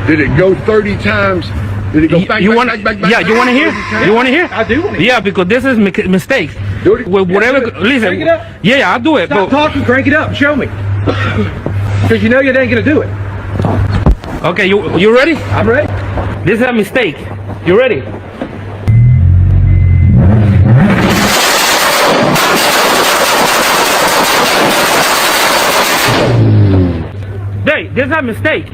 Did it go 30 times? Did it go back? You back, want? back, back, back, Yeah, you want to hear? back? You want to hear? I do want to hear. Yeah, because this is mistakes. Do it. With whatever. do it. Listen. Crank it up. Yeah, I'll do it. Stop talking, crank it up, and show me. Because you know you ain't gonna do it. Okay, you ready? I'm ready. This is a mistake. You ready? Hey, this is a mistake.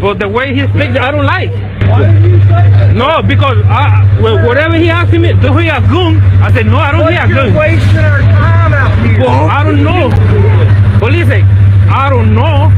But the way he speaks, I don't like. Why did you say that? No, because whatever he asked me, do he a goon? I said, no, I don't hear a You're goon. wasting our time out here. Well, I don't know. But listen, I don't know.